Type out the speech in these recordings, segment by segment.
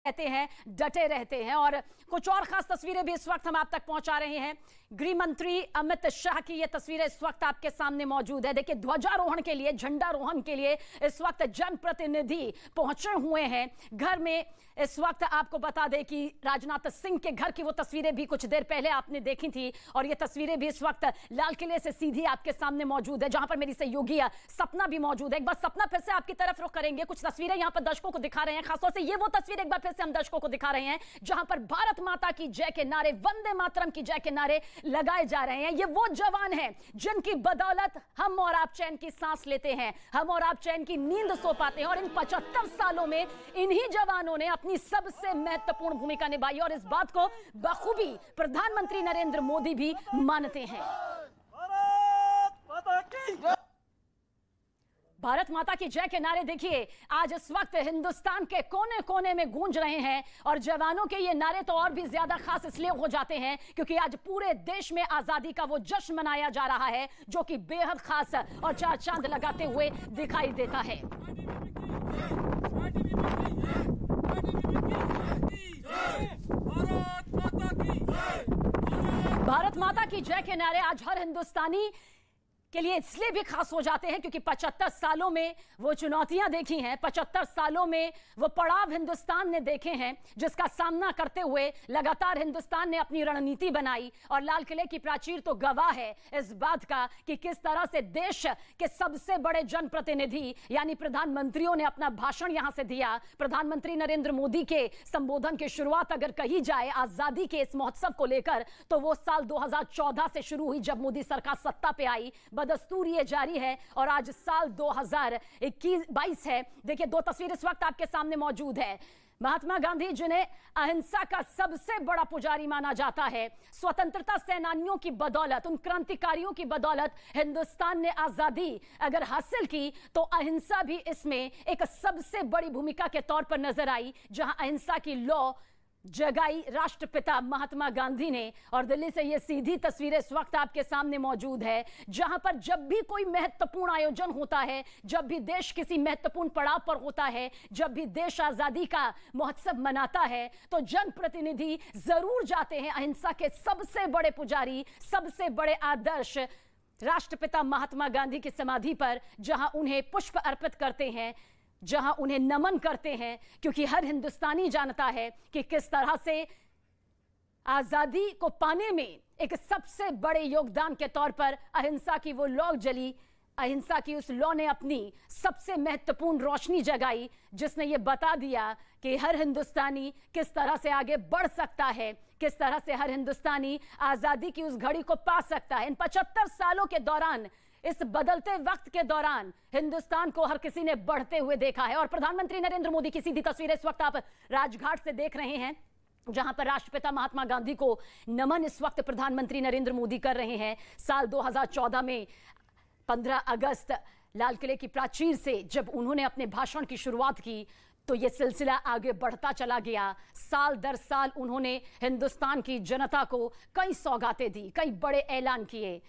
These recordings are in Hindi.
रहते हैं, डटे रहते हैं। और कुछ और खास तस्वीरें भी इस वक्त हम आप तक पहुंचा रहे हैं। गृह मंत्री अमित शाह की ये तस्वीरें इस वक्त आपके सामने मौजूद है। देखिए, ध्वजारोहण के लिए, झंडारोहण के लिए इस वक्त जनप्रतिनिधि पहुंचे हुए हैं घर में। इस वक्त आपको बता दें कि राजनाथ सिंह के घर की वो तस्वीरें भी कुछ देर पहले आपने देखी थी, और ये तस्वीरें भी इस वक्त लाल किले से सीधी आपके सामने मौजूद है, जहां पर मेरी सहयोगी सपना भी मौजूद है। एक बार सपना फिर से आपकी तरफ रुख करेंगे। कुछ तस्वीरें यहां पर दर्शकों को दिखा रहे हैं, खासतौर से ये वो तस्वीर एक बार फिर से हम दर्शकों को दिखा रहे हैं जहां पर भारत माता की जय के नारे, वंदे मातरम की जय के नारे लगाए जा रहे हैं। ये वो जवान हैं जिनकी बदौलत हम और आप चैन की सांस लेते हैं, हम और आप चैन की नींद सो पाते हैं। और इन 75 सालों में इन्हीं जवानों ने अपनी सबसे महत्वपूर्ण भूमिका निभाई, और इस बात को बखूबी प्रधानमंत्री नरेंद्र मोदी भी मानते हैं। भारत माता की जय के नारे देखिए आज इस वक्त हिंदुस्तान के कोने कोने में गूंज रहे हैं, और जवानों के ये नारे तो और भी ज्यादा खास इसलिए हो जाते हैं क्योंकि आज पूरे देश में आजादी का वो जश्न मनाया जा रहा है जो कि बेहद खास और चार चांद लगाते हुए दिखाई देता है। भारत माता की जय के नारे आज हर हिंदुस्तानी के लिए इसलिए भी खास हो जाते हैं क्योंकि 75 सालों में वो चुनौतियां देखी हैं, 75 सालों में वो पड़ाव हिंदुस्तान ने देखे हैं, जिसका सामना करते हुए लगातार हिंदुस्तान ने अपनी रणनीति बनाई। और लाल किले की प्राचीर तो गवाह है इस बात का कि किस तरह से देश के सबसे बड़े जनप्रतिनिधि यानी प्रधानमंत्रियों ने अपना भाषण यहां से दिया। प्रधानमंत्री नरेंद्र मोदी के संबोधन की शुरुआत अगर कही जाए आजादी के इस महोत्सव को लेकर तो वो साल 2014 से शुरू हुई जब मोदी सरकार सत्ता पे आई। बदस्तूर ये जारी है और आज साल 2021-22 है। देखिए, दो तस्वीर इस वक्त आपके सामने मौजूद है। महात्मा गांधी जिन्हें अहिंसा का सबसे बड़ा पुजारी माना जाता है, स्वतंत्रता सेनानियों की बदौलत, उन क्रांतिकारियों की बदौलत हिंदुस्तान ने आजादी अगर हासिल की तो अहिंसा भी इसमें एक सबसे बड़ी भूमिका के तौर पर नजर आई, जहां अहिंसा की लौ जगाई राष्ट्रपिता महात्मा गांधी ने। और दिल्ली से ये सीधी तस्वीरें इस वक्त आपके सामने मौजूद है, जहां पर जब भी कोई महत्वपूर्ण आयोजन होता है, जब भी देश किसी महत्वपूर्ण पड़ाव पर होता है, जब भी देश आजादी का महोत्सव मनाता है तो जनप्रतिनिधि जरूर जाते हैं अहिंसा के सबसे बड़े पुजारी, सबसे बड़े आदर्श राष्ट्रपिता महात्मा गांधी की समाधि पर, जहां उन्हें पुष्प अर्पित करते हैं, जहां उन्हें नमन करते हैं, क्योंकि हर हिंदुस्तानी जानता है कि किस तरह से आजादी को पाने में एक सबसे बड़े योगदान के तौर पर अहिंसा की वो लौ जली। अहिंसा की उस लौ ने अपनी सबसे महत्वपूर्ण रोशनी जगाई, जिसने ये बता दिया कि हर हिंदुस्तानी किस तरह से आगे बढ़ सकता है, किस तरह से हर हिंदुस्तानी आजादी की उस घड़ी को पा सकता है। इन 75 सालों के दौरान, इस बदलते वक्त के दौरान हिंदुस्तान को हर किसी ने बढ़ते हुए देखा है। और प्रधानमंत्री नरेंद्र मोदी की सीधी तस्वीर इस वक्त आप राजघाट से देख रहे हैं, जहां पर राष्ट्रपिता महात्मा गांधी को नमन इस वक्त प्रधानमंत्री नरेंद्र मोदी कर रहे हैं। साल 2014 में 15 अगस्त लाल किले की प्राचीर से जब उन्होंने अपने भाषण की शुरुआत की तो यह सिलसिला आगे बढ़ता चला गया। साल दर साल उन्होंने हिंदुस्तान की जनता को कई सौगातें दी, कई बड़े ऐलान किए।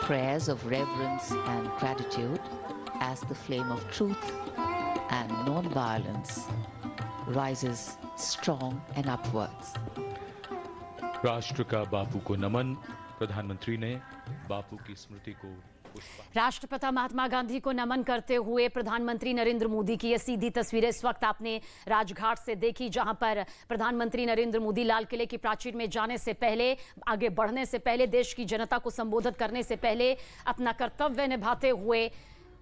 Prayers of reverence and gratitude as the flame of truth and non-violence rises strong and upwards. राष्ट्र का बापू को नमन। प्रधानमंत्री ने बापू की स्मृति को राष्ट्रपिता महात्मा गांधी को नमन करते हुए प्रधानमंत्री नरेंद्र मोदी की ये सीधी तस्वीरें इस वक्त आपने राजघाट से देखी, जहां पर प्रधानमंत्री नरेंद्र मोदी लाल किले की प्राचीर में जाने से पहले, आगे बढ़ने से पहले, देश की जनता को संबोधित करने से पहले अपना कर्तव्य निभाते हुए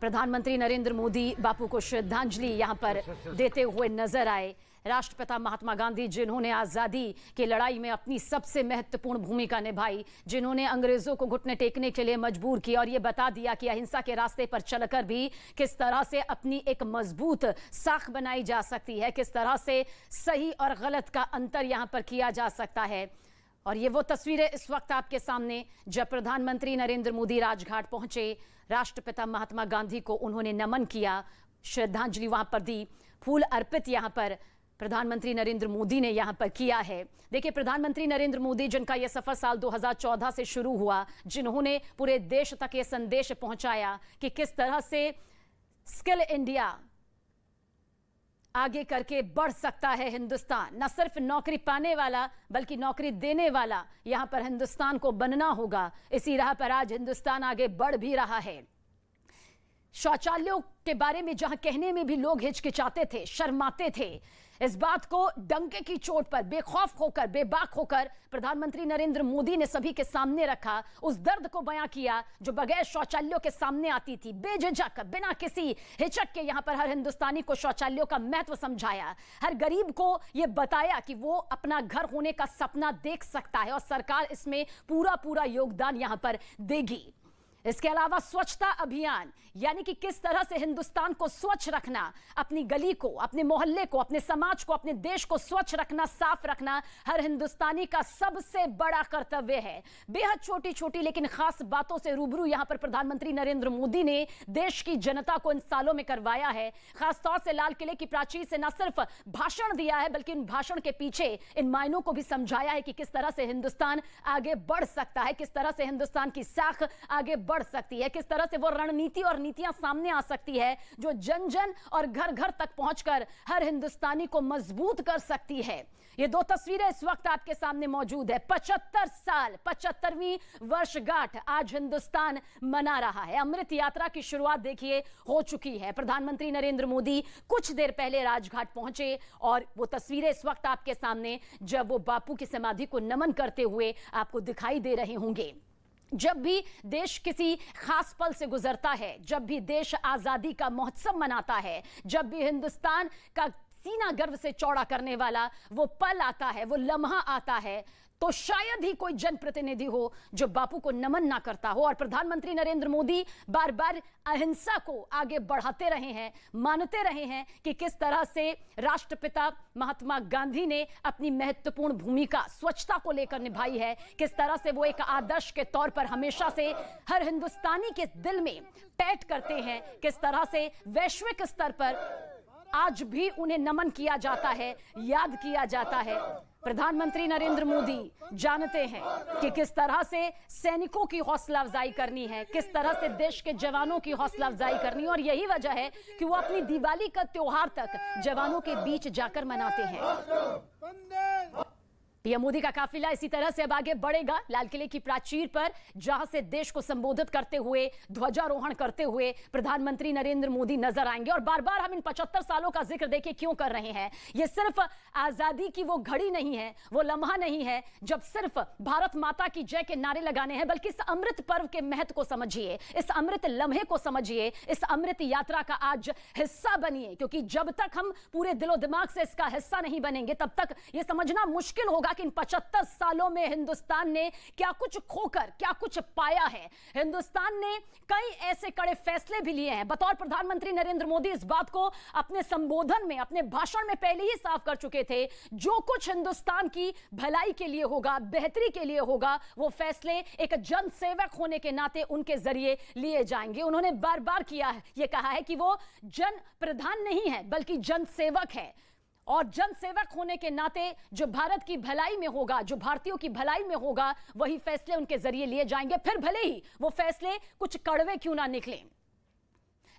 प्रधानमंत्री नरेंद्र मोदी बापू को श्रद्धांजलि यहां पर देते हुए नजर आए। राष्ट्रपिता महात्मा गांधी जिन्होंने आज़ादी की लड़ाई में अपनी सबसे महत्वपूर्ण भूमिका निभाई, जिन्होंने अंग्रेजों को घुटने टेकने के लिए मजबूर किया और ये बता दिया कि अहिंसा के रास्ते पर चलकर भी किस तरह से अपनी एक मजबूत साख बनाई जा सकती है, किस तरह से सही और गलत का अंतर यहां पर किया जा सकता है। और ये वो तस्वीरें इस वक्त आपके सामने, जब प्रधानमंत्री नरेंद्र मोदी राजघाट पहुंचे, राष्ट्रपिता महात्मा गांधी को उन्होंने नमन किया, श्रद्धांजलि वहां पर दी, फूल अर्पित यहां पर प्रधानमंत्री नरेंद्र मोदी ने यहां पर किया है। देखिए, प्रधानमंत्री नरेंद्र मोदी जिनका यह सफर साल 2014 से शुरू हुआ, जिन्होंने पूरे देश तक यह संदेश पहुंचाया कि किस तरह से स्किल इंडिया आगे करके बढ़ सकता है हिंदुस्तान, न सिर्फ नौकरी पाने वाला बल्कि नौकरी देने वाला यहां पर हिंदुस्तान को बनना होगा। इसी राह पर आज हिंदुस्तान आगे बढ़ भी रहा है। शौचालयों के बारे में जहां कहने में भी लोग हिचकिचाते थे, शर्माते थे, इस बात को डंके की चोट पर बेखौफ होकर, बेबाक होकर प्रधानमंत्री नरेंद्र मोदी ने सभी के सामने रखा, उस दर्द को बयां किया जो बगैर शौचालयों के सामने आती थी। बेझिझक, बिना किसी हिचक के यहां पर हर हिंदुस्तानी को शौचालयों का महत्व समझाया, हर गरीब को यह बताया कि वो अपना घर होने का सपना देख सकता है और सरकार इसमें पूरा पूरा योगदान यहां पर देगी। इसके अलावा स्वच्छता अभियान, यानी कि किस तरह से हिंदुस्तान को स्वच्छ रखना, अपनी गली को, अपने मोहल्ले को, अपने समाज को, अपने देश को स्वच्छ रखना, साफ रखना हर हिंदुस्तानी का सबसे बड़ा कर्तव्य है। बेहद छोटी छोटी लेकिन खास बातों से रूबरू यहां पर प्रधानमंत्री नरेंद्र मोदी ने देश की जनता को इन सालों में करवाया है। खासतौर से लाल किले की प्राचीर से न सिर्फ भाषण दिया है बल्कि इन भाषण के पीछे इन मायनों को भी समझाया है कि किस तरह से हिंदुस्तान आगे बढ़ सकता है, किस तरह से हिंदुस्तान की साख आगे बढ़ सकती है, किस तरह से वो रणनीति और नीतियां सामने आ सकती है जो जन जन और घर घर तक पहुंचकर हर हिंदुस्तानी को मजबूत कर सकती है। ये दो तस्वीरें इस वक्त आपके सामने मौजूद है। 75 साल, 75वीं वर्षगांठ आज हिंदुस्तान मना रहा है। अमृत यात्रा की शुरुआत देखिए हो चुकी है। प्रधानमंत्री नरेंद्र मोदी कुछ देर पहले राजघाट पहुंचे और वो तस्वीरें इस वक्त आपके सामने, जब वो बापू की समाधि को नमन करते हुए आपको दिखाई दे रहे होंगे। जब भी देश किसी खास पल से गुजरता है, जब भी देश आजादी का महोत्सव मनाता है, जब भी हिंदुस्तान का सीना गर्व से चौड़ा करने वाला वो पल आता है, वो लम्हा आता है, तो शायद ही कोई जनप्रतिनिधि हो जो बापू को नमन ना करता हो। और प्रधानमंत्री नरेंद्र मोदी बार बार अहिंसा को आगे बढ़ाते रहे हैं, मानते रहे हैं कि किस तरह से राष्ट्रपिता महात्मा गांधी ने अपनी महत्वपूर्ण भूमिका स्वच्छता को लेकर निभाई है, किस तरह से वो एक आदर्श के तौर पर हमेशा से हर हिंदुस्तानी के दिल में पैठ करते हैं, किस तरह से वैश्विक स्तर पर आज भी उन्हें नमन किया जाता है, याद किया जाता है। प्रधानमंत्री नरेंद्र मोदी जानते हैं कि किस तरह से सैनिकों की हौसला अफजाई करनी है, किस तरह से देश के जवानों की हौसला अफजाई करनी है, और यही वजह है कि वो अपनी दिवाली का त्योहार तक जवानों के बीच जाकर मनाते हैं। पीएम मोदी का काफिला इसी तरह से अब आगे बढ़ेगा लाल किले की प्राचीर पर, जहां से देश को संबोधित करते हुए, ध्वजारोहण करते हुए प्रधानमंत्री नरेंद्र मोदी नजर आएंगे। और बार बार हम इन 75 सालों का जिक्र देखिए क्यों कर रहे हैं। ये सिर्फ आजादी की वो घड़ी नहीं है, वो लम्हा नहीं है जब सिर्फ भारत माता की जय के नारे लगाने हैं, बल्कि इस अमृत पर्व के महत्व को समझिए, इस अमृत लम्हे को समझिए, इस अमृत यात्रा का आज हिस्सा बनिए। क्योंकि जब तक हम पूरे दिलो दिमाग से इसका हिस्सा नहीं बनेंगे, तब तक यह समझना मुश्किल होगा कि इन 75 सालों में हिंदुस्तान ने क्या कुछ खोकर क्या कुछ पाया है। हिंदुस्तान ने कई ऐसे कड़े फैसले भी लिए हैं। बतौर प्रधानमंत्री नरेंद्र मोदी इस बात को अपने संबोधन में, अपने भाषण में पहले ही साफ कर चुके थे, जो कुछ हिंदुस्तान की भलाई के लिए होगा, बेहतरी के लिए होगा, वो फैसले एक जन सेवक होने के नाते उनके जरिए लिए जाएंगे। उन्होंने बार बार ये कहा है कि वो जन प्रधान नहीं है बल्कि जन सेवक है, और जन सेवक होने के नाते जो भारत की भलाई में होगा, जो भारतीयों की भलाई में होगा, वही फैसले उनके जरिए लिए जाएंगे, फिर भले ही वो फैसले कुछ कड़वे क्यों ना निकले।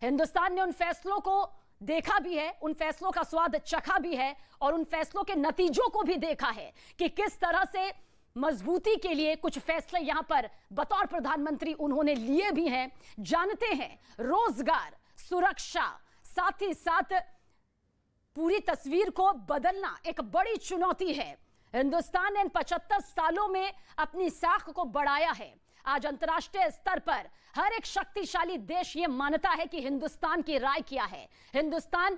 हिंदुस्तान ने उन फैसलों को देखा भी है, उन फैसलों का स्वाद चखा भी है, और उन फैसलों के नतीजों को भी देखा है कि किस तरह से मजबूती के लिए कुछ फैसले यहां पर बतौर प्रधानमंत्री उन्होंने लिए भी हैं। जानते हैं, रोजगार, सुरक्षा, साथ ही साथ पूरी तस्वीर को बदलना एक बड़ी चुनौती है। हिंदुस्तान ने इन 75 सालों में अपनी साख को बढ़ाया है। आज अंतर्राष्ट्रीय स्तर पर हर एक शक्तिशाली देश यह मानता है कि हिंदुस्तान की राय क्या है। हिंदुस्तान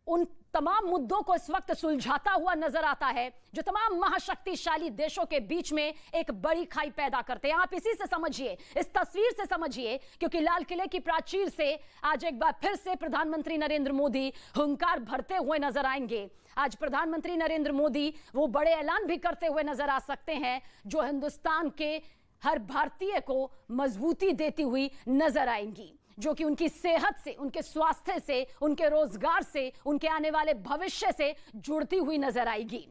उन तमाम मुद्दों को इस वक्त सुलझाता हुआ नजर आता है जो तमाम महाशक्तिशाली देशों के बीच में एक बड़ी खाई पैदा करते हैं। आप इसी से समझिए, इस तस्वीर से समझिए, क्योंकि लाल किले की प्राचीर से आज एक बार फिर से प्रधानमंत्री नरेंद्र मोदी हुंकार भरते हुए नजर आएंगे। आज प्रधानमंत्री नरेंद्र मोदी वो बड़े ऐलान भी करते हुए नजर आ सकते हैं जो हिंदुस्तान के हर भारतीय को मजबूती देती हुई नजर आएंगी, जो कि उनकी सेहत से, उनके स्वास्थ्य से, उनके रोजगार से, उनके आने वाले भविष्य से जुड़ती हुई नजर आएगी।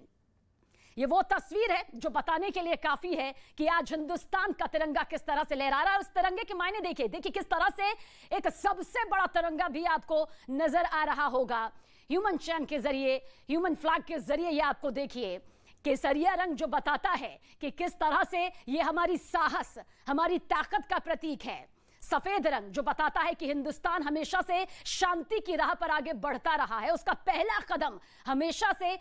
ये वो तस्वीर है जो बताने के लिए काफी है कि आज हिंदुस्तान का तिरंगा किस तरह से लहरा रहा है। उस तिरंगे के मायने देखिए किस तरह से एक सबसे बड़ा तिरंगा भी आपको नजर आ रहा होगा। ह्यूमन चैन के जरिए, ह्यूमन फ्लैग के जरिए ये आपको देखिए केसरिया रंग जो बताता है कि किस तरह से ये हमारी साहस, हमारी ताकत का प्रतीक है। सफेद रंग जो बताता है कि हिंदुस्तान हमेशा से शांति की राह पर आगे बढ़ता रहा है, उसका पहला कदम हमेशा से